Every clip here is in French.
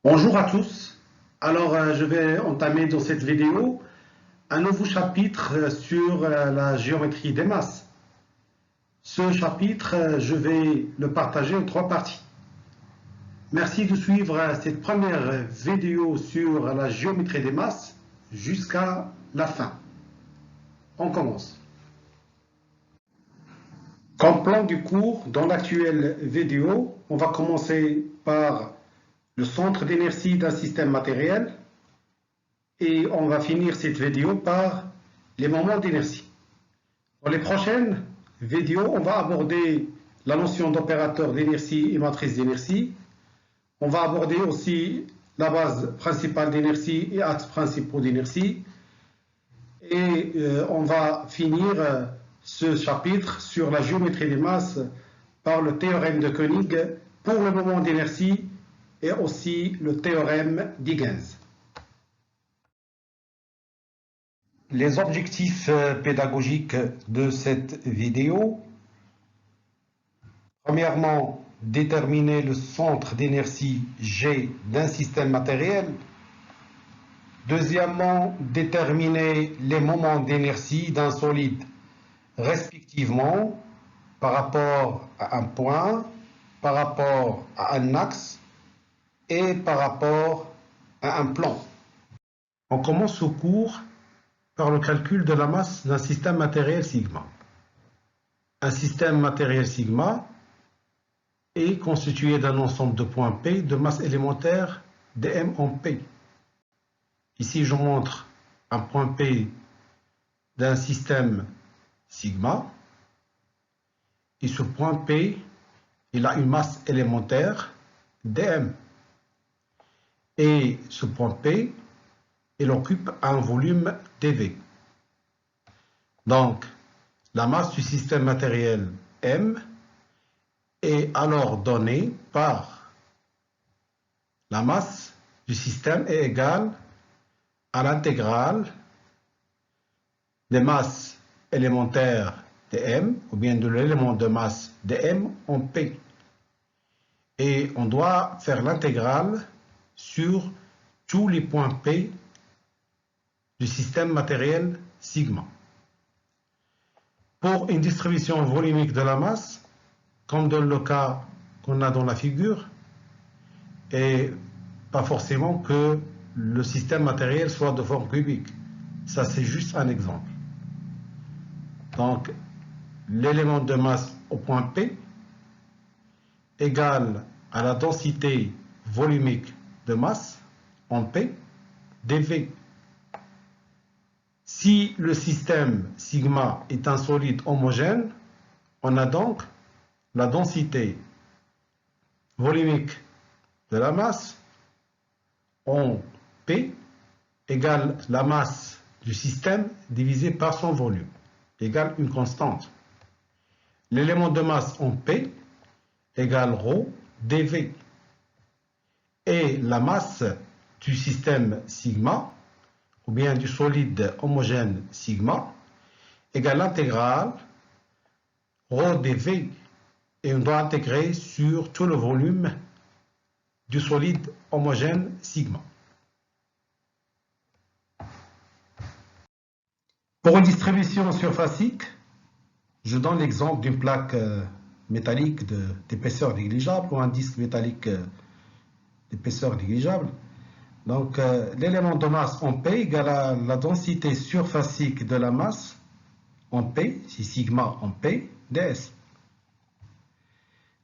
Bonjour à tous. Je vais entamer dans cette vidéo un nouveau chapitre sur la géométrie des masses. Ce chapitre, je vais le partager en trois parties. Merci de suivre cette première vidéo sur la géométrie des masses jusqu'à la fin. On commence. Comme plan du cours, dans l'actuelle vidéo, on va commencer par le centre d'inertie d'un système matériel et on va finir cette vidéo par les moments d'inertie. Dans les prochaines vidéos, on va aborder la notion d'opérateur d'inertie et matrice d'inertie. On va aborder aussi la base principale d'inertie et axes principaux d'inertie. Et on va finir ce chapitre sur la géométrie des masses par le théorème de Koenig pour le moment d'inertie et aussi le théorème d'Huygens. Les objectifs pédagogiques de cette vidéo. Premièrement, déterminer le centre d'inertie G d'un système matériel. Deuxièmement, déterminer les moments d'inertie d'un solide respectivement par rapport à un point, par rapport à un axe et par rapport à un plan. On commence ce cours par le calcul de la masse d'un système matériel sigma. Un système matériel sigma est constitué d'un ensemble de points P de masse élémentaire dm en P. Ici, je montre un point P d'un système sigma. Et ce point P, il a une masse élémentaire dm. Et ce point P, il occupe un volume dV. Donc, la masse du système matériel M est alors donnée par la masse du système est égale à l'intégrale des masses élémentaires de M, ou bien de l'élément de masse de M en P. Et on doit faire l'intégrale sur tous les points P du système matériel sigma. Pour une distribution volumique de la masse, comme dans le cas qu'on a dans la figure, et pas forcément que le système matériel soit de forme cubique. Ça, c'est juste un exemple. Donc, l'élément de masse au point P égale à la densité volumique de masse en P dV. Si le système sigma est un solide homogène, on a donc la densité volumique de la masse en P égale la masse du système divisé par son volume, égale une constante. L'élément de masse en P égale ρ dV. Et la masse du système sigma, ou bien du solide homogène sigma, égale l'intégrale ρ dV. Et on doit intégrer sur tout le volume du solide homogène sigma. Pour une distribution surfacique, je donne l'exemple d'une plaque métallique d'épaisseur négligeable ou un disque métallique d'épaisseur négligeable. Donc, l'élément de masse en P égale à la densité surfacique de la masse en P, c'est sigma en P, ds.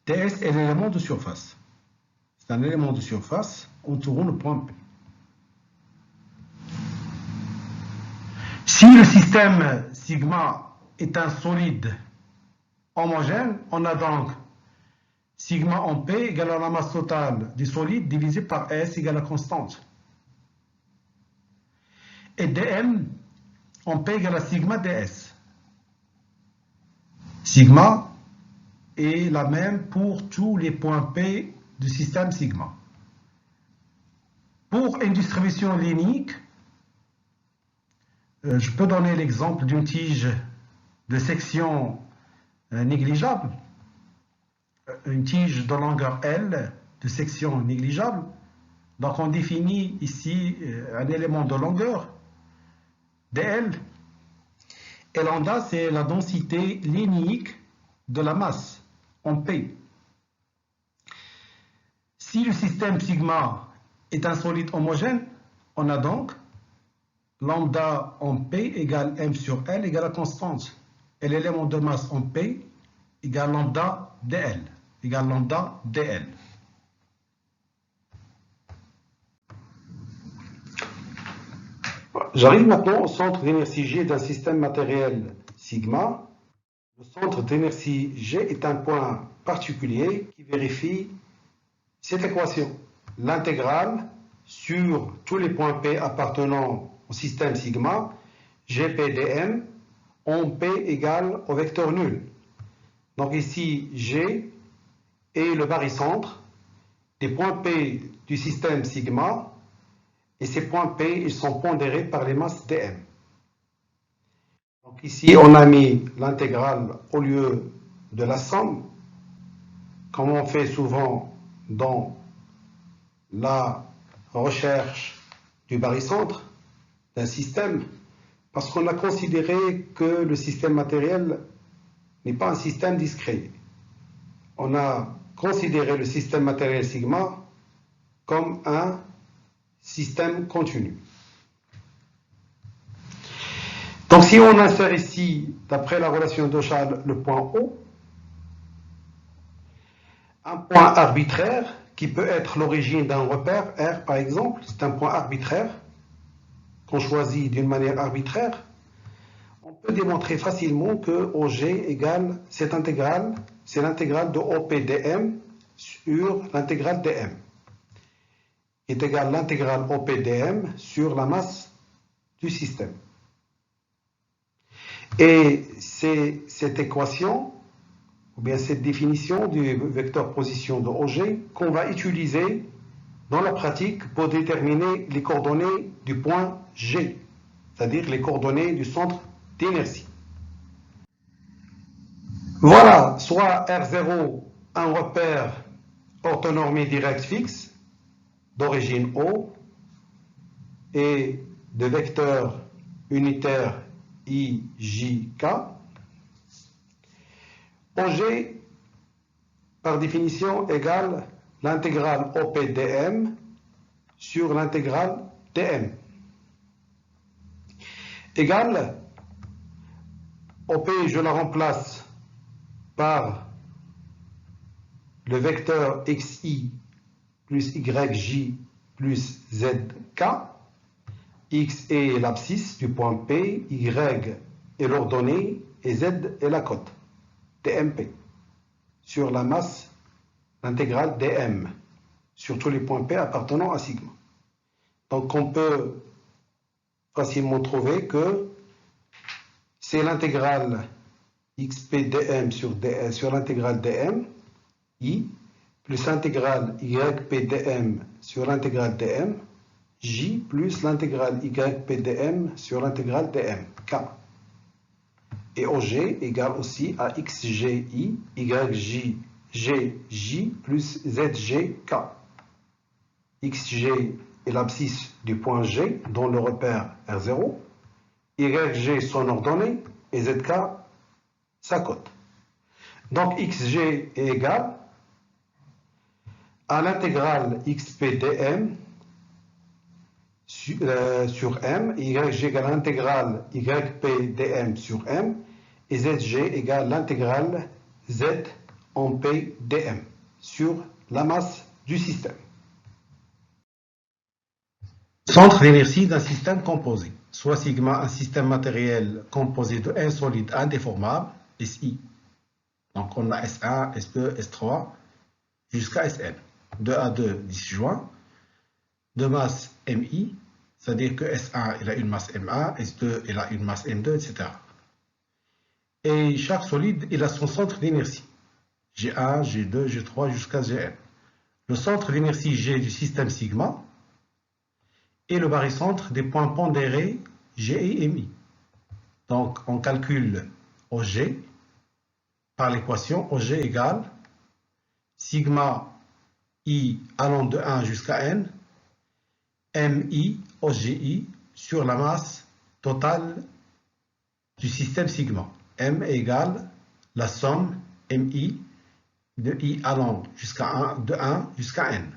ds est l'élément de surface. C'est un élément de surface entourant le point P. Si le système sigma est un solide homogène, on a donc sigma en P égale à la masse totale du solide divisé par S égale à constante. Et dm en P égale à sigma ds. Sigma est la même pour tous les points P du système sigma. Pour une distribution linéique, je peux donner l'exemple d'une tige de section négligeable, une tige de longueur L de section négligeable. Donc on définit ici un élément de longueur, dl, et lambda c'est la densité linéique de la masse en P. Si le système sigma est un solide homogène, on a donc lambda en P égale m sur L égale la constante. Et l'élément de masse en P égale lambda dl. Égale lambda dl. J'arrive maintenant au centre d'inertie G d'un système matériel sigma. Le centre d'inertie G est un point particulier qui vérifie cette équation. L'intégrale sur tous les points P appartenant au système sigma, GPdm, en P égale au vecteur nul. Donc ici, G est le barycentre des points P du système sigma, et ces points P, ils sont pondérés par les masses dm. Donc ici, on a mis l'intégrale au lieu de la somme, comme on fait souvent dans la recherche du barycentre d'un système, parce qu'on a considéré que le système matériel n'est pas un système discret. On a considéré le système matériel sigma comme un système continu. Donc si on insère ici, d'après la relation d'Ochal, le point O, un point arbitraire qui peut être l'origine d'un repère, R par exemple, c'est un point arbitraire qu'on choisit d'une manière arbitraire, on peut démontrer facilement que OG égale cette intégrale, c'est l'intégrale de OPdm sur l'intégrale dm, qui est égale l'intégrale OPdm sur la masse du système. Et c'est cette équation, ou bien cette définition du vecteur position de OG qu'on va utiliser dans la pratique pour déterminer les coordonnées du point G, c'est-à-dire les coordonnées du centre d'inertie. Voilà, soit R0, un repère orthonormé direct fixe d'origine O et de vecteur unitaire IJK. OG, par définition, égale l'intégrale OPdm sur l'intégrale dm. Égale OP, je la remplace par le vecteur xi plus yj plus zk. X est l'abscisse du point P, y est l'ordonnée et z est la cote, dmp, sur la masse intégrale dm, sur tous les points P appartenant à sigma. Donc on peut facilement trouver que c'est l'intégrale xp dm sur l'intégrale dm, i, plus l'intégrale yp dm sur l'intégrale dm, j plus l'intégrale ypdm sur l'intégrale dm, k. Et OG égale aussi à xgi, yj, gj plus zgk. xg est l'abscisse du point G dans le repère R0, yg son ordonnée et zk sa cote. Donc xg est égal à l'intégrale xpdm sur m, yg égale l'intégrale ypdm sur m, et zg égale l'intégrale z en p dm sur la masse du système. Centre d'inertie d'un système composé, soit sigma, un système matériel composé de n solides indéformables, SI. Donc on a S1, S2, S3 jusqu'à Sn. 2 à 2 disjoints de masse MI, c'est-à-dire que S1 il a une masse MA, S2 il a une masse M2, etc. Et chaque solide il a son centre d'inertie, G1, G2, G3 jusqu'à Gn. Le centre d'inertie G du système sigma est le barycentre des points pondérés G et MI. Donc on calcule OG par l'équation OG égale sigma I allant de 1 jusqu'à N MI, OGI, sur la masse totale du système sigma. M égale la somme MI de I allant de 1 jusqu'à N.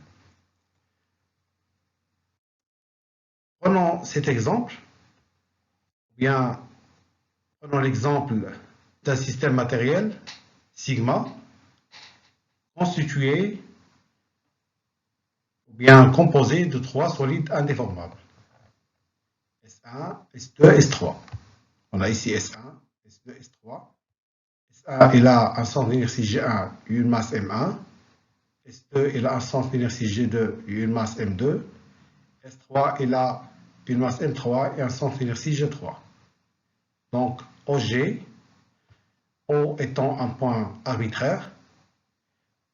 Prenons cet exemple, ou bien prenons l'exemple d'un système matériel, sigma, constitué ou bien composé de 3 solides indéformables. S1, S2, S3. On a ici S1, S2, S3. S1, il a un centre d'inertie G1 et une masse M1. S2, il a un centre d'inertie G2 et une masse M2. S3, il a une masse M3 et un centre d'inertie G3. Donc, OG, O étant un point arbitraire,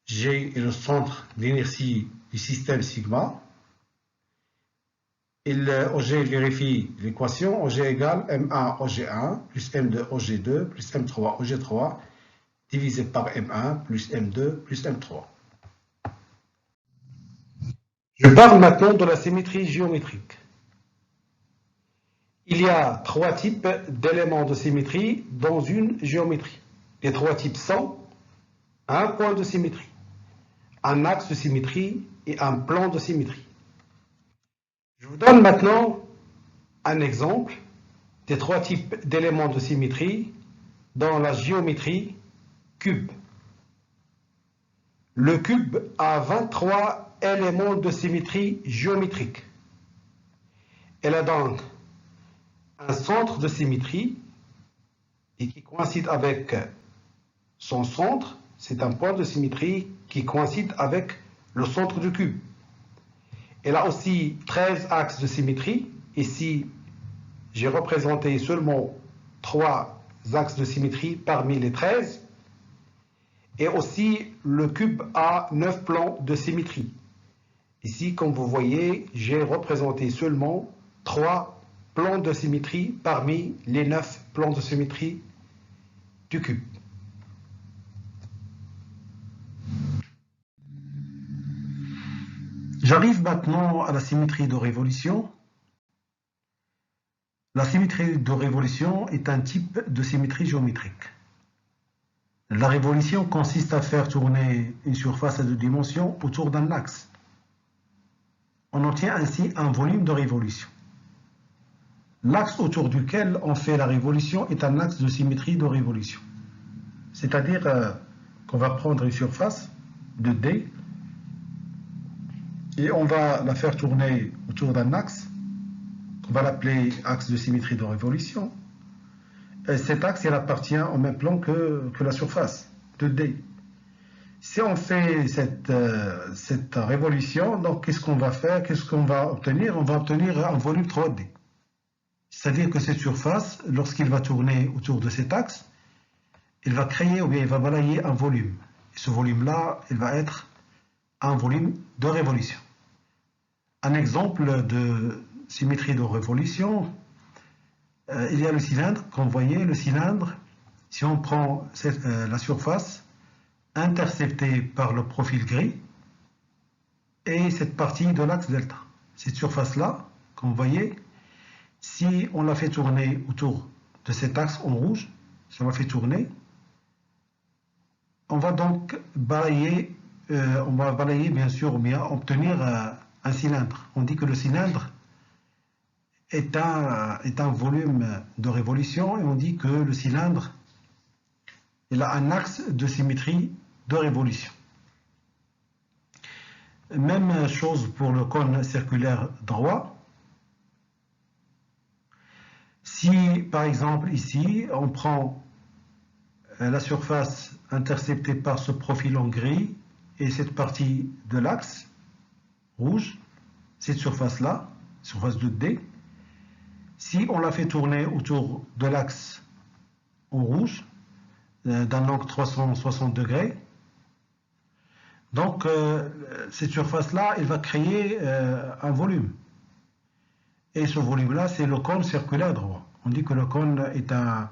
G est le centre d'inertie du système sigma. OG vérifie l'équation, OG égale M1 OG1 plus M2 OG2 plus M3 OG3 divisé par M1 plus M2 plus M3. Je parle maintenant de la symétrie géométrique. Il y a 3 types d'éléments de symétrie dans une géométrie. Les 3 types sont un point de symétrie, un axe de symétrie et un plan de symétrie. Je vous donne maintenant un exemple des 3 types d'éléments de symétrie dans la géométrie cube. Le cube a 23 éléments de symétrie géométrique. Elle a donc un centre de symétrie et qui coïncide avec son centre, c'est un point de symétrie qui coïncide avec le centre du cube. Elle a aussi 13 axes de symétrie. Ici, j'ai représenté seulement 3 axes de symétrie parmi les 13. Et aussi, le cube a 9 plans de symétrie. Ici, comme vous voyez, j'ai représenté seulement 3 plans de symétrie parmi les 9 plans de symétrie du cube. J'arrive maintenant à la symétrie de révolution. La symétrie de révolution est un type de symétrie géométrique. La révolution consiste à faire tourner une surface à 2 dimensions autour d'un axe. On obtient ainsi un volume de révolution. L'axe autour duquel on fait la révolution est un axe de symétrie de révolution. C'est-à-dire qu'on va prendre une surface de D et on va la faire tourner autour d'un axe qu'on va l'appeler axe de symétrie de révolution. Et cet axe, il appartient au même plan que la surface de D. Si on fait cette révolution, donc qu'est-ce qu'on va faire? Qu'est-ce qu'on va obtenir? On va obtenir un volume 3D. C'est-à-dire que cette surface, lorsqu'il va tourner autour de cet axe, il va créer ou bien il va balayer un volume. Et ce volume-là, il va être un volume de révolution. Un exemple de symétrie de révolution, il y a le cylindre. Comme vous voyez, le cylindre, si on prend la surface interceptée par le profil gris et cette partie de l'axe delta. Cette surface-là, comme vous voyez, si on la fait tourner autour de cet axe en rouge, si on la fait tourner, on va donc balayer, bien sûr, ou bien obtenir un cylindre. On dit que le cylindre est un volume de révolution et on dit que le cylindre il a un axe de symétrie de révolution. Même chose pour le cône circulaire droit. Si, par exemple, ici, on prend la surface interceptée par ce profil en gris et cette partie de l'axe rouge, cette surface-là, surface de D, si on la fait tourner autour de l'axe en rouge, d'un angle 360 degrés, donc cette surface-là, elle va créer un volume. Et ce volume-là, c'est le cône circulaire droit. On dit que le cône est un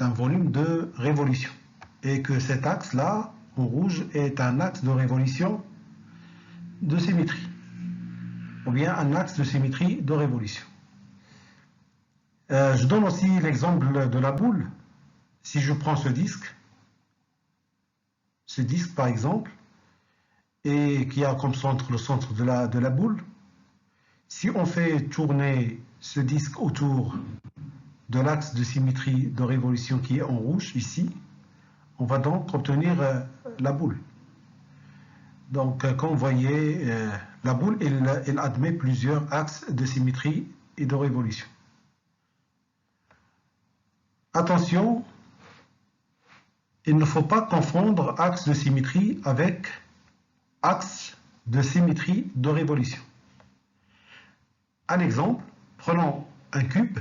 volume de révolution. Et que cet axe-là, en rouge, est un axe de révolution de symétrie. ou bien un axe de symétrie de révolution. Je donne aussi l'exemple de la boule. Si je prends ce disque par exemple, et qui a comme centre le centre de la boule, si on fait tourner ce disque autour de l'axe de symétrie de révolution qui est en rouge ici, on va donc obtenir la boule. Donc, comme vous voyez, la boule, elle admet plusieurs axes de symétrie et de révolution. Attention, il ne faut pas confondre axe de symétrie avec axe de symétrie de révolution. Un exemple, prenons un cube.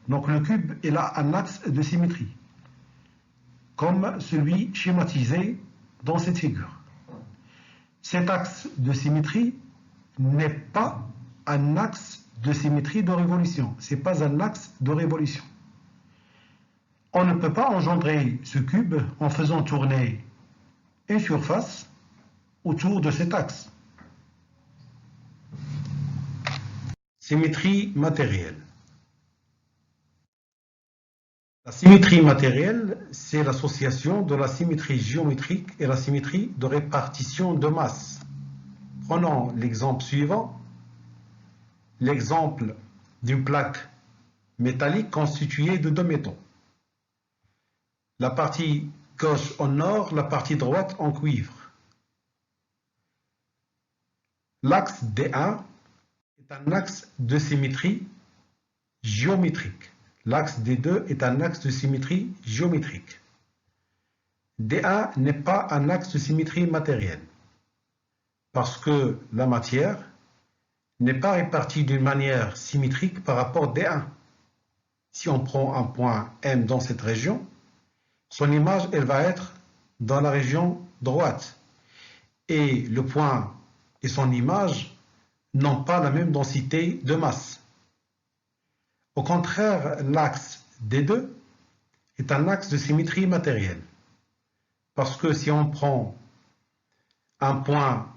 Donc le cube, il a un axe de symétrie, comme celui schématisé dans cette figure. Cet axe de symétrie n'est pas un axe de symétrie de révolution. Ce n'est pas un axe de révolution. On ne peut pas engendrer ce cube en faisant tourner une surface autour de cet axe. Symétrie matérielle. La symétrie matérielle, c'est l'association de la symétrie géométrique et la symétrie de répartition de masse. Prenons l'exemple suivant, l'exemple d'une plaque métallique constituée de deux métaux. La partie gauche en or, la partie droite en cuivre. L'axe D1 est un axe de symétrie géométrique. L'axe D2 est un axe de symétrie géométrique. D1 n'est pas un axe de symétrie matérielle, parce que la matière n'est pas répartie d'une manière symétrique par rapport à D1. Si on prend un point M dans cette région, son image, elle va être dans la région droite. Et le point et son image n'ont pas la même densité de masse. Au contraire, l'axe D2 est un axe de symétrie matérielle. Parce que si on prend un point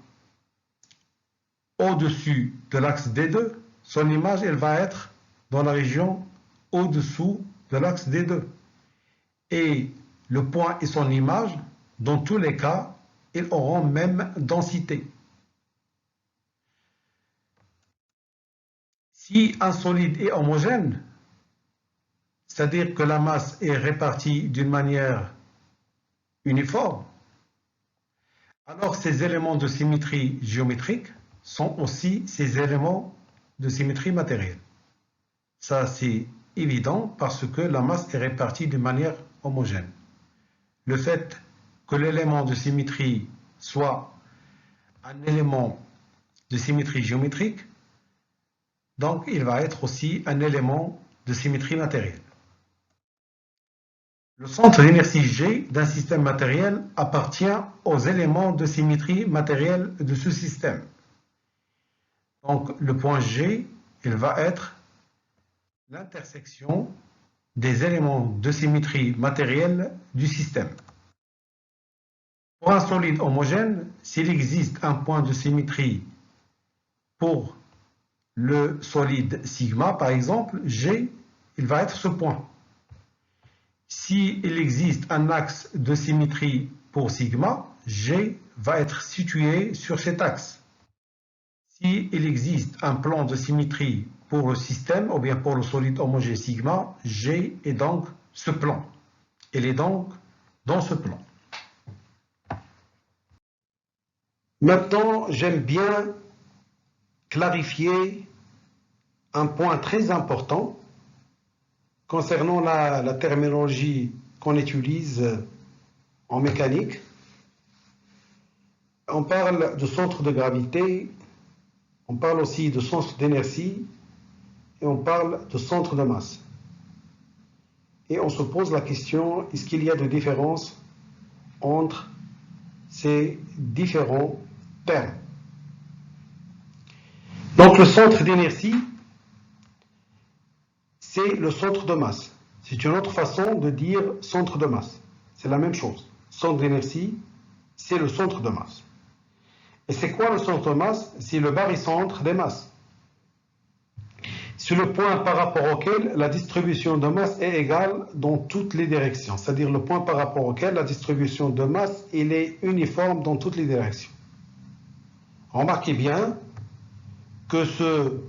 au-dessus de l'axe D2, son image, elle va être dans la région au-dessous de l'axe D2. Et le point et son image, dans tous les cas, ils auront même densité. Si un solide est homogène, c'est-à-dire que la masse est répartie d'une manière uniforme, alors ces éléments de symétrie géométrique sont aussi ces éléments de symétrie matérielle. Ça, c'est évident parce que la masse est répartie d'une manière homogène. Le fait que l'élément de symétrie soit un élément de symétrie géométrique, donc il va être aussi un élément de symétrie matérielle. Le centre d'inertie G d'un système matériel appartient aux éléments de symétrie matérielle de ce système. Donc le point G, il va être l'intersection des éléments de symétrie matérielle du système. Pour un solide homogène, s'il existe un point de symétrie pour le solide sigma, par exemple, G, il va être ce point. S'il existe un axe de symétrie pour sigma, G va être situé sur cet axe. S'il existe un plan de symétrie pour le système, ou bien pour le solide homogène sigma, G est donc ce plan. Il est donc dans ce plan. Maintenant, j'aime bien clarifier un point très important concernant la terminologie qu'on utilise en mécanique. On parle de centre de gravité, on parle aussi de centre d'inertie et on parle de centre de masse. Et on se pose la question, est-ce qu'il y a de différence entre ces différents termes? Donc le centre d'inertie, c'est le centre de masse. C'est une autre façon de dire centre de masse. C'est la même chose. Centre d'inertie, c'est le centre de masse. Et c'est quoi le centre de masse? C'est le barycentre des masses. C'est le point par rapport auquel la distribution de masse est égale dans toutes les directions. C'est-à-dire le point par rapport auquel la distribution de masse est uniforme dans toutes les directions. Remarquez bien que ce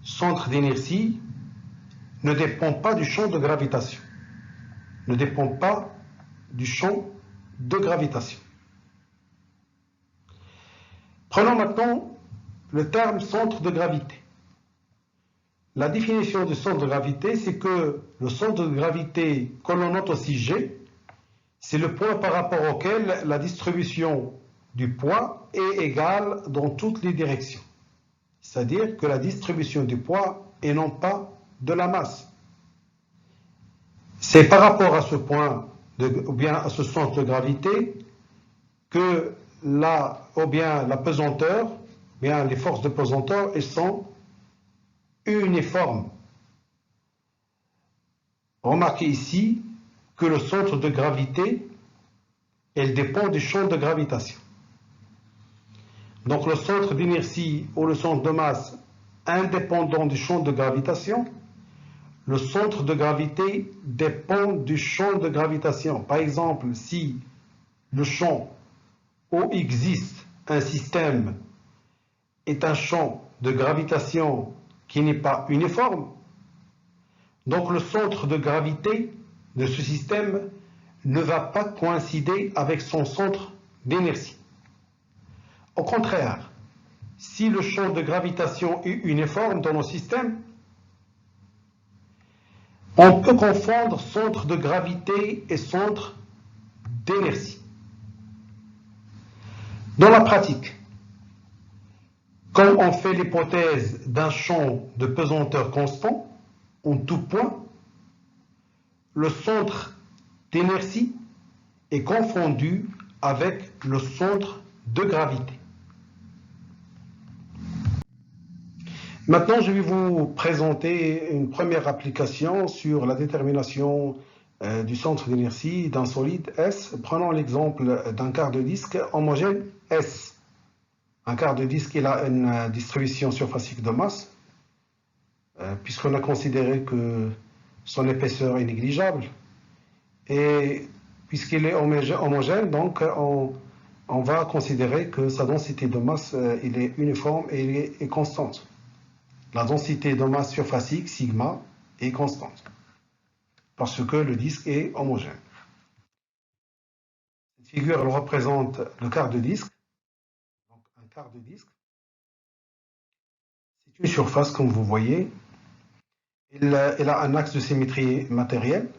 centre d'inertie ne dépend pas du champ de gravitation. Ne dépend pas du champ de gravitation. Prenons maintenant le terme centre de gravité. La définition du centre de gravité, c'est que le centre de gravité que l'on note aussi G, c'est le point par rapport auquel la distribution du poids est égale dans toutes les directions. C'est-à-dire que la distribution du poids et non pas de la masse. C'est par rapport à ce point, ou bien à ce centre de gravité, que la pesanteur, bien les forces de pesanteur, elles sont uniformes. Remarquez ici que le centre de gravité, elle dépend du champ de gravitation. Donc le centre d'inertie ou le centre de masse indépendant du champ de gravitation, le centre de gravité dépend du champ de gravitation. Par exemple, si le champ où existe un système est un champ de gravitation qui n'est pas uniforme, donc le centre de gravité de ce système ne va pas coïncider avec son centre d'inertie. Au contraire, si le champ de gravitation est uniforme dans nos systèmes, on peut confondre centre de gravité et centre d'inertie. Dans la pratique, quand on fait l'hypothèse d'un champ de pesanteur constant, en tout point, le centre d'inertie est confondu avec le centre de gravité. Maintenant, je vais vous présenter une première application sur la détermination du centre d'inertie d'un solide S. Prenons l'exemple d'un quart de disque homogène S. Un quart de disque, il a une distribution surfacique de masse, puisqu'on a considéré que son épaisseur est négligeable. Et puisqu'il est homogène, donc on va considérer que sa densité de masse il est uniforme et est constante. La densité de masse surfacique, sigma, est constante, parce que le disque est homogène. Cette figure elle représente le quart de disque. Donc, un quart de disque, c'est une surface, comme vous voyez. Elle a un axe de symétrie matérielle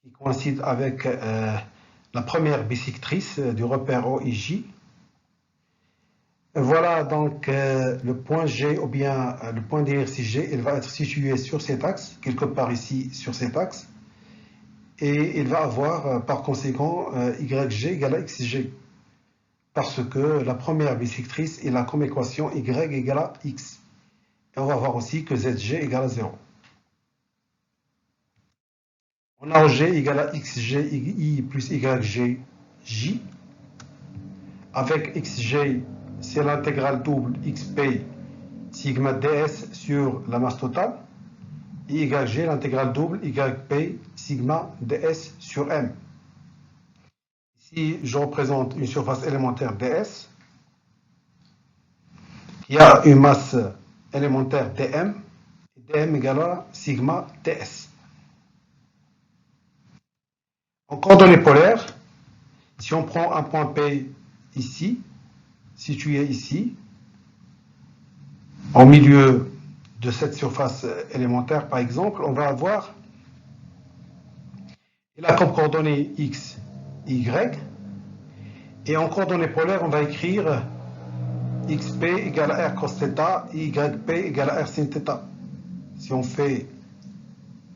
qui coïncide avec la première bisectrice du repère O et J. Voilà donc le point G ou bien le point d'inertie G, il va être situé sur cet axe, quelque part ici sur cet axe, et il va avoir par conséquent YG égale à XG, parce que la première bisectrice il a comme équation Y égale à X. Et on va voir aussi que ZG égale à 0. On a G égale à XG I plus YG J, avec XG c'est l'intégrale double xp sigma ds sur la masse totale, et YG l'intégrale double yp sigma ds sur m. Ici, je représente une surface élémentaire ds, il y a une masse élémentaire dm, et dm égale à sigma ds. En coordonnées polaires, si on prend un point P ici, situé ici, au milieu de cette surface élémentaire par exemple, on va avoir, il a comme coordonnées x, y, et en coordonnées polaires on va écrire xp égale à r cos θ et yp égale à r sin θ. Si on fait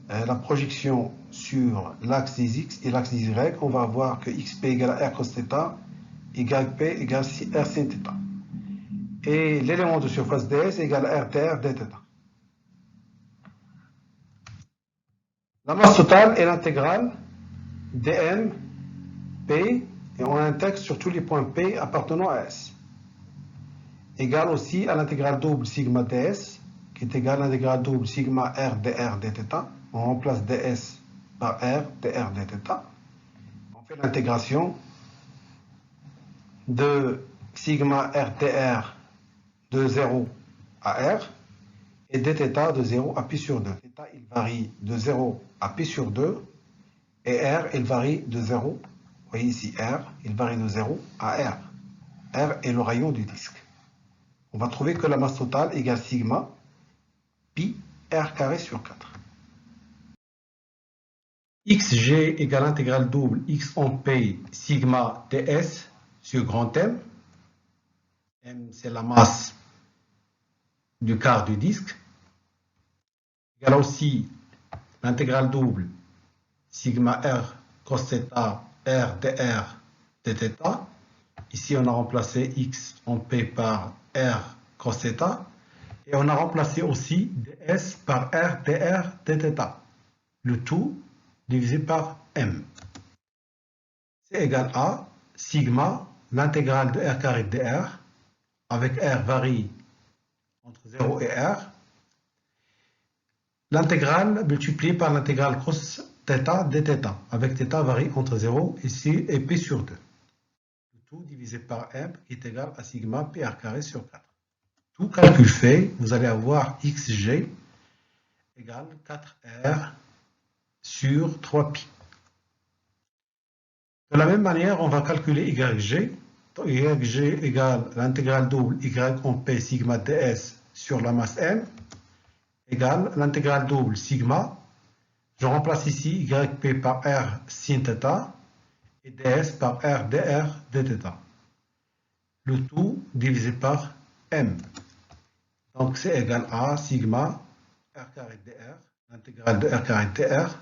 la projection sur l'axe des x et l'axe des y, on va avoir que xp égale à r cos θ et yp égale r sin θ. Et l'élément de surface ds égale à r dr dθ. La masse totale est l'intégrale dm p, et on intègre sur tous les points p appartenant à S, égale aussi à l'intégrale double sigma ds, qui est égal à l'intégrale double sigma r dr dθ. On remplace ds par r dr dθ. On fait l'intégration de sigma r dr de 0 à r et dθ de 0 à pi sur 2. Θ, il varie de 0 à pi sur 2 et r, il varie de 0. Vous voyez ici r, il varie de 0 à r. R est le rayon du disque. On va trouver que la masse totale égale sigma pi r carré sur 4. xg égale intégrale double x en p sigma ds sur grand M. M, c'est la masse du quart du disque. Égale aussi l'intégrale double sigma r cos θ r dr dθ. Ici, on a remplacé x en p par r cos θ. Et on a remplacé aussi ds par r dr dθ. Le tout divisé par m. C'est égal à sigma, l'intégrale de r carré dr, avec r varie entre 0 et r, l'intégrale multipliée par l'intégrale cos θ dθ, avec θ varie entre 0 et p sur 2. Le tout divisé par m est égal à sigma pi r carré sur 4. Tout calcul fait, vous allez avoir xg égale 4r sur 3pi. De la même manière, on va calculer YG. YG égale l'intégrale double Y en P sigma ds sur la masse M égale l'intégrale double sigma. Je remplace ici YP par R sin θ et ds par R dr dθ. Le tout divisé par M. Donc c'est égal à sigma R carré dr, l'intégrale de R carré dr,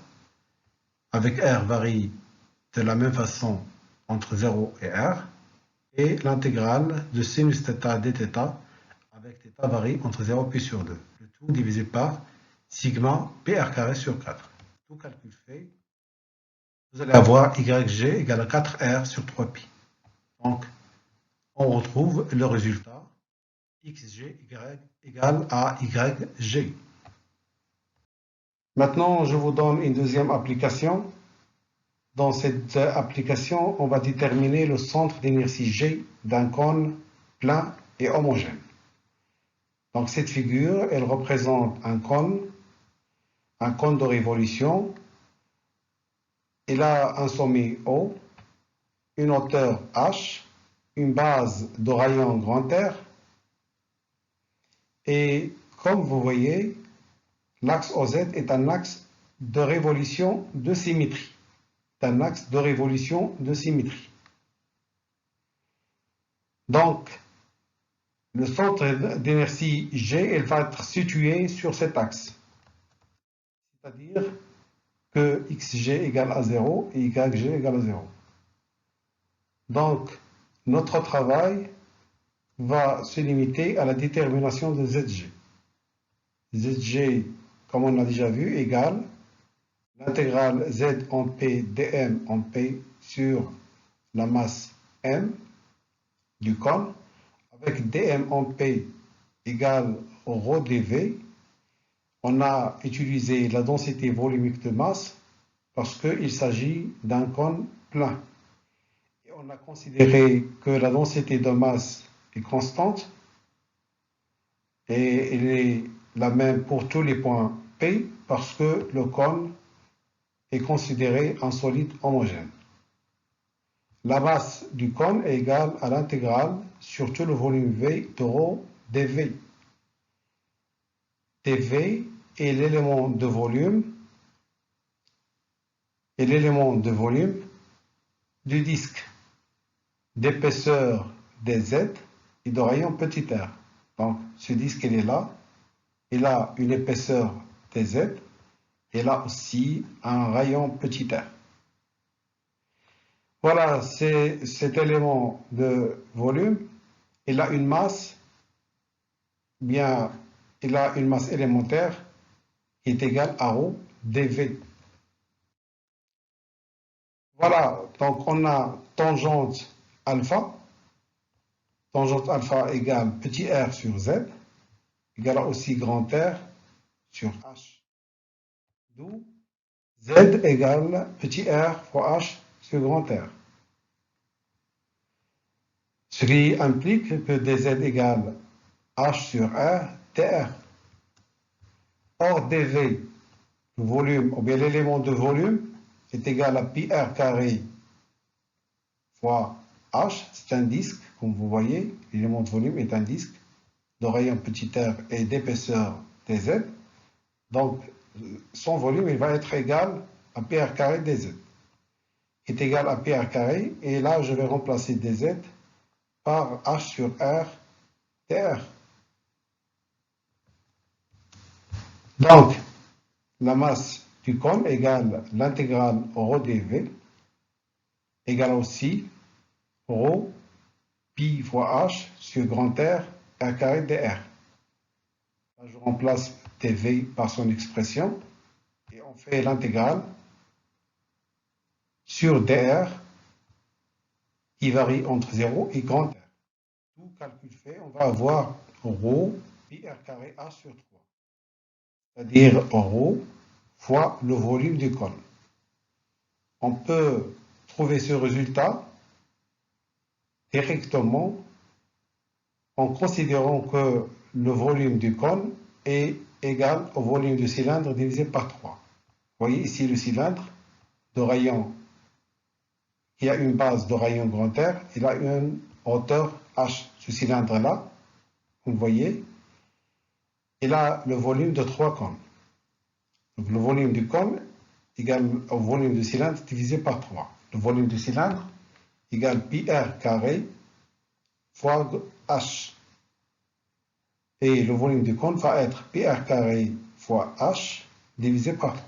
avec R varie de la même façon entre 0 et r, et l'intégrale de sinus θ dθ avec θ varie entre 0 et pi sur 2. Le tout divisé par sigma pr carré sur 4. Tout calcul fait, vous allez avoir YG égale à 4r sur 3pi. Donc, on retrouve le résultat XG égale à YG. Maintenant, je vous donne une deuxième application. Dans cette application, on va déterminer le centre d'inertie G d'un cône plein et homogène. Donc cette figure, elle représente un cône de révolution. Il a un sommet O, une hauteur H, une base de rayon grand R. Et comme vous voyez, l'axe OZ est un axe de révolution de symétrie. Un axe de révolution de symétrie. Donc, le centre d'inertie G, elle va être situé sur cet axe. C'est-à-dire que XG égale à 0 et YG égale à 0. Donc, notre travail va se limiter à la détermination de ZG. ZG, comme on l'a déjà vu, égale l'intégrale Z en P dm en P sur la masse M du cône, avec dm en P égale au rho dV. On a utilisé la densité volumique de masse parce qu'il s'agit d'un cône plein. Et on a considéré que la densité de masse est constante et elle est la même pour tous les points P parce que le cône est considéré un solide homogène. La masse du cône est égale à l'intégrale sur tout le volume V de rho dV. dV est l'élément de volume du disque d'épaisseur dz et de rayon petit r. Donc ce disque il est là, il a une épaisseur dz. Et là aussi un rayon petit r. Voilà, c'est cet élément de volume. Il a une masse, il a une masse élémentaire qui est égale à rho dV. Voilà, donc on a tangente alpha égale petit r sur z, égale aussi grand R sur H. D'où Z égale petit r fois H sur grand R. Ce qui implique que dz égale H sur R dr. Or dv, le volume, ou bien l'élément de volume, est égal à pi r carré fois H, c'est un disque, comme vous voyez, l'élément de volume est un disque de rayon petit r et d'épaisseur dz. Donc, son volume il va être égal à pi r carré dz. Est égal à pi r carré, et là, je vais remplacer dz par H sur R dr. Donc, la masse du cône égale l'intégrale ρ dv égale aussi ρ pi fois h sur grand R r carré dr. Là, je remplace dv par son expression et on fait l'intégrale sur dr qui varie entre 0 et grand R. Tout calcul fait, on va avoir ρ pi r carré h sur 3, c'est-à-dire ρ fois le volume du cône. On peut trouver ce résultat directement en considérant que le volume du cône est égal au volume du cylindre divisé par 3. Vous voyez ici le cylindre de rayon, il y a une base de rayon grand R, il a une hauteur H. Ce cylindre-là, vous le voyez, il a le volume de 3 cônes. Donc le volume du cône égale au volume du cylindre divisé par 3. Le volume du cylindre égale pi r carré fois h. Et le volume du cône va être pi r carré fois h divisé par 3.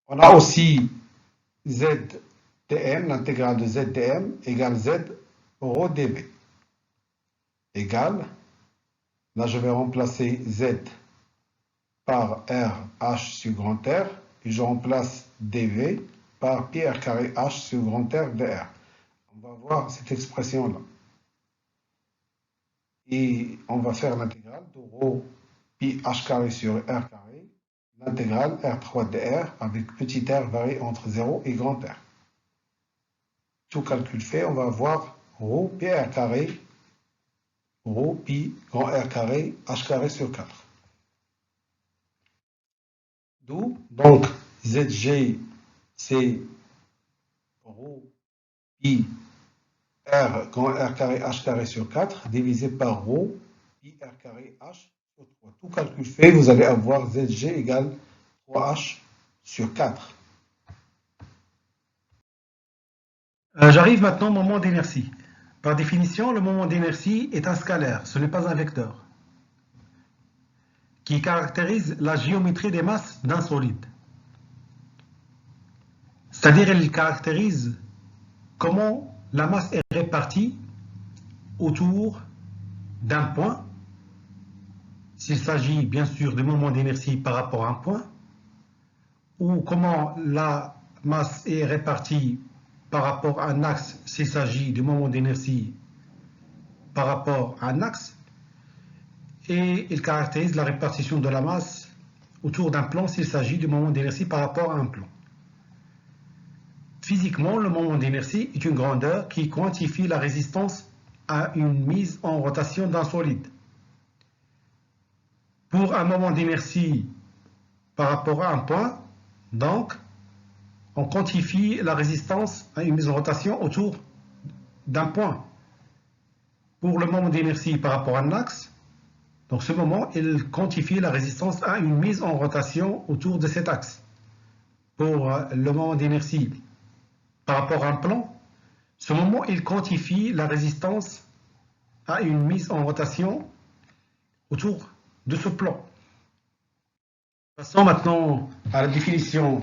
On a aussi zdm, l'intégrale de zdm égale z rho dv. Égale, là je vais remplacer z par r h sur grand R, et je remplace dv par pi r carré h sur grand R dr. On va voir cette expression-là. Et on va faire l'intégrale de rho pi h carré sur r carré, l'intégrale r3 dr avec petit r varie entre 0 et grand R. Tout calcul fait, on va avoir rho pi r carré, rho pi grand R carré h carré sur 4. D'où, donc, Zg, c'est rho pi r grand R carré h carré sur 4 divisé par rho pi r carré h sur 3. Tout calcul fait, vous allez avoir Zg égale 3h sur 4. J'arrive maintenant au moment d'inertie. Par définition, le moment d'inertie est un scalaire, ce n'est pas un vecteur, qui caractérise la géométrie des masses d'un solide. C'est-à-dire, il caractérise comment la masse est répartie autour d'un point, s'il s'agit bien sûr du moment d'inertie par rapport à un point, ou comment la masse est répartie par rapport à un axe s'il s'agit du moment d'inertie par rapport à un axe, et il caractérise la répartition de la masse autour d'un plan s'il s'agit du moment d'inertie par rapport à un plan. Physiquement, le moment d'inertie est une grandeur qui quantifie la résistance à une mise en rotation d'un solide. Pour un moment d'inertie par rapport à un point, donc, on quantifie la résistance à une mise en rotation autour d'un point. Pour le moment d'inertie par rapport à un axe, donc ce moment, il quantifie la résistance à une mise en rotation autour de cet axe. Pour le moment d'inertie par rapport à un plan, ce moment, il quantifie la résistance à une mise en rotation autour de ce plan. Passons maintenant à la définition,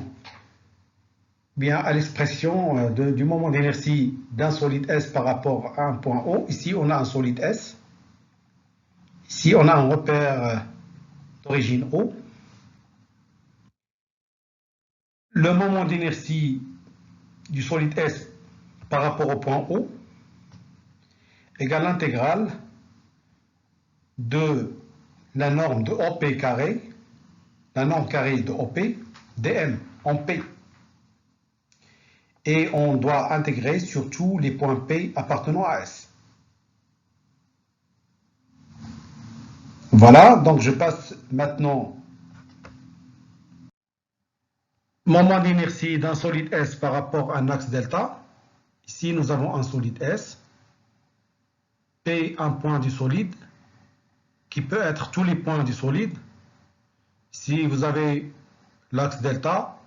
bien à l'expression du moment d'inertie d'un solide S par rapport à un point O. Ici, on a un solide S. Ici, on a un repère d'origine O. Le moment d'inertie du solide S par rapport au point O égale l'intégrale de la norme de OP carré, la norme carrée de OP, dm en P. Et on doit intégrer surtout les points P appartenant à S. Voilà, donc je passe maintenant moment d'inertie d'un solide S par rapport à un axe delta. Ici, nous avons un solide S, P un point du solide, qui peut être tous les points du solide. Si vous avez l'axe delta,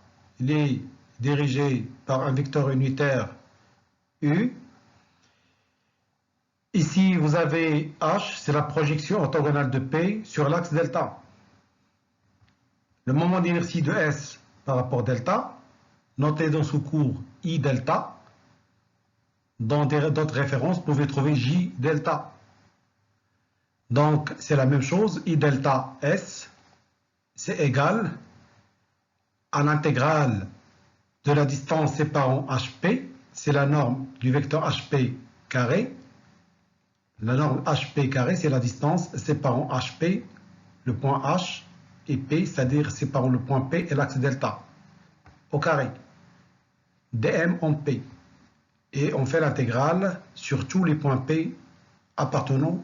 il est dirigé par un vecteur unitaire U. Ici, vous avez H, c'est la projection orthogonale de P sur l'axe delta. Le moment d'inertie de S par rapport à delta, notez dans ce cours I delta. Dans d'autres références, vous pouvez trouver J delta. Donc, c'est la même chose, I delta S, c'est égal à l'intégrale de la distance séparant HP, c'est la norme du vecteur HP carré. La norme HP carré, c'est la distance séparant HP, le point H, et P, c'est-à-dire séparant le point P et l'axe delta, au carré. dm en P. Et on fait l'intégrale sur tous les points P appartenant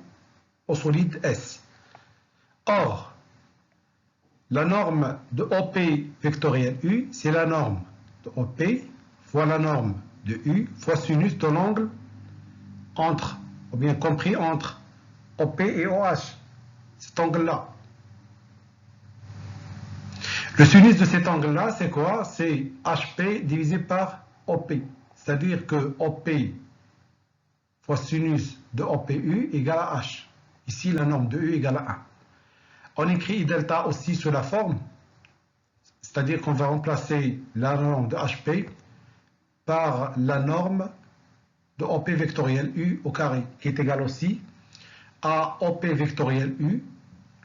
au solide S. Or, la norme de OP vectoriel U, c'est la norme de OP fois la norme de U fois sinus de l'angle entre, ou bien compris entre OP et OH, cet angle-là. Le sinus de cet angle-là, c'est quoi? C'est HP divisé par OP. C'est-à-dire que OP fois sinus de OPU égale à H. Ici, la norme de U égale à 1. On écrit I delta aussi sous la forme, c'est-à-dire qu'on va remplacer la norme de HP par la norme de OP vectoriel U au carré, qui est égale aussi à OP vectoriel U,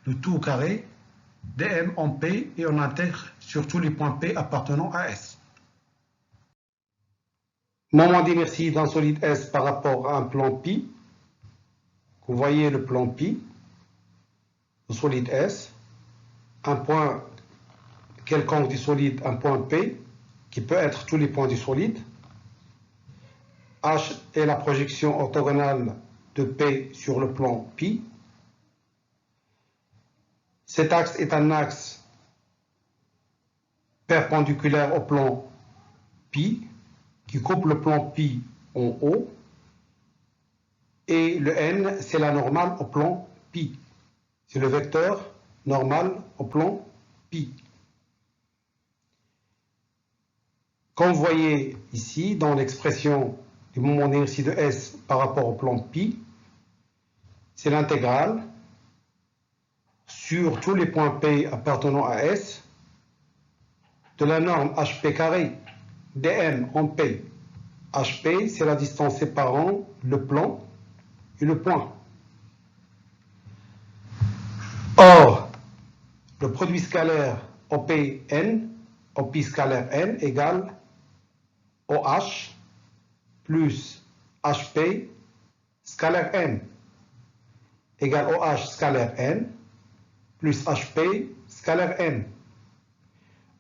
le tout au carré, dm en P, et on intègre sur tous les points P appartenant à S. Moment d'inertie d'un solide S par rapport à un plan π. Vous voyez le plan π, le solide S, un point quelconque du solide, un point P, qui peut être tous les points du solide. H est la projection orthogonale de P sur le plan π. Cet axe est un axe perpendiculaire au plan π, qui coupe le plan π en haut, et le n, c'est la normale au plan π. C'est le vecteur normal au plan π. Comme vous voyez ici, dans l'expression du moment d'inertie de S par rapport au plan π, c'est l'intégrale sur tous les points P appartenant à S de la norme HP carré dm en P. HP, c'est la distance séparant le plan et le point. Or, le produit scalaire OPN, OP scalaire n égale OH plus HP scalaire n égale OH scalaire n plus HP scalaire n.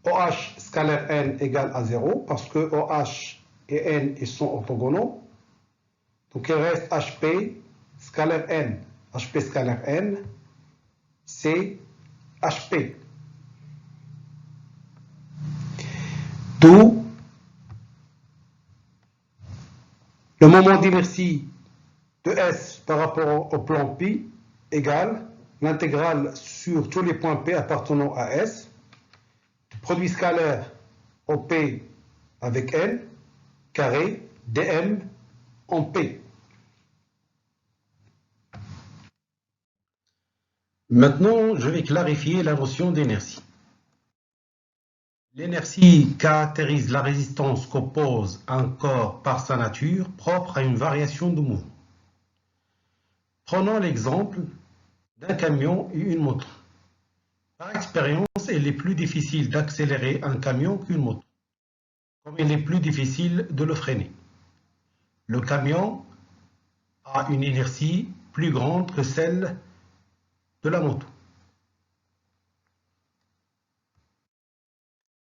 OH scalaire n égale à 0 parce que OH et n ils sont orthogonaux. Donc il reste HP scalaire n. HP scalaire n, c'est HP. D'où le moment d'inertie de S par rapport au plan π égale l'intégrale sur tous les points P appartenant à S, produit scalaire OP avec N, carré dm en P. Maintenant, je vais clarifier la notion d'inertie. L'inertie caractérise la résistance qu'oppose un corps par sa nature propre à une variation de mouvement. Prenons l'exemple d'un camion et une moto. Par expérience, il est plus difficile d'accélérer un camion qu'une moto, comme il est plus difficile de le freiner. Le camion a une inertie plus grande que celle de la moto.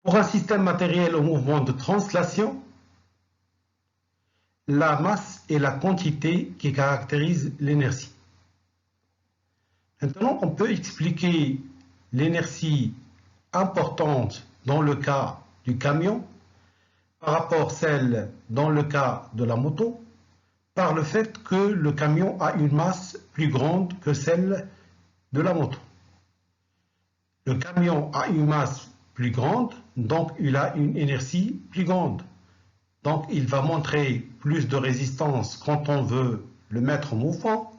Pour un système matériel au mouvement de translation, la masse est la quantité qui caractérise l'inertie. Maintenant, on peut expliquer l'inertie importante dans le cas du camion par rapport à celle dans le cas de la moto, par le fait que le camion a une masse plus grande que celle de la moto. Le camion a une masse plus grande, donc il a une inertie plus grande. Donc il va montrer plus de résistance quand on veut le mettre en mouvement,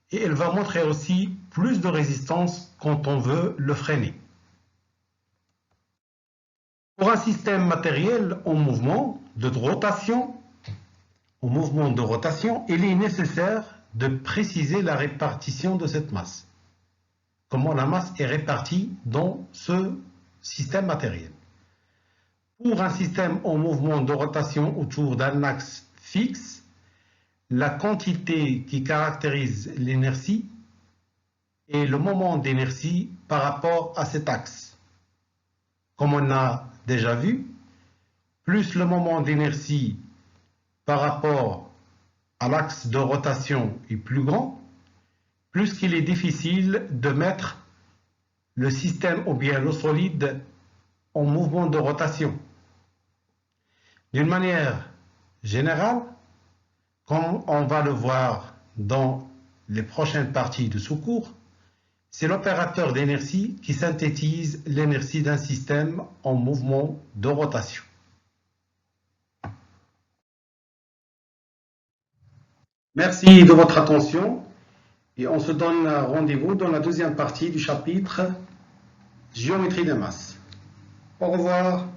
et il va montrer aussi plus de résistance quand on veut le freiner. Pour un système matériel en mouvement de rotation, il est nécessaire de préciser la répartition de cette masse. Comment la masse est répartie dans ce système matériel. Pour un système en mouvement de rotation autour d'un axe fixe, la quantité qui caractérise l'inertie est le moment d'inertie par rapport à cet axe. Comme on a déjà vu, plus le moment d'inertie par rapport à l'axe de rotation est plus grand, plus qu'il est difficile de mettre le système ou bien le solide en mouvement de rotation. D'une manière générale, comme on va le voir dans les prochaines parties de ce cours, c'est l'opérateur d'inertie qui synthétise l'inertie d'un système en mouvement de rotation. Merci de votre attention et on se donne rendez-vous dans la deuxième partie du chapitre Géométrie des masses. Au revoir.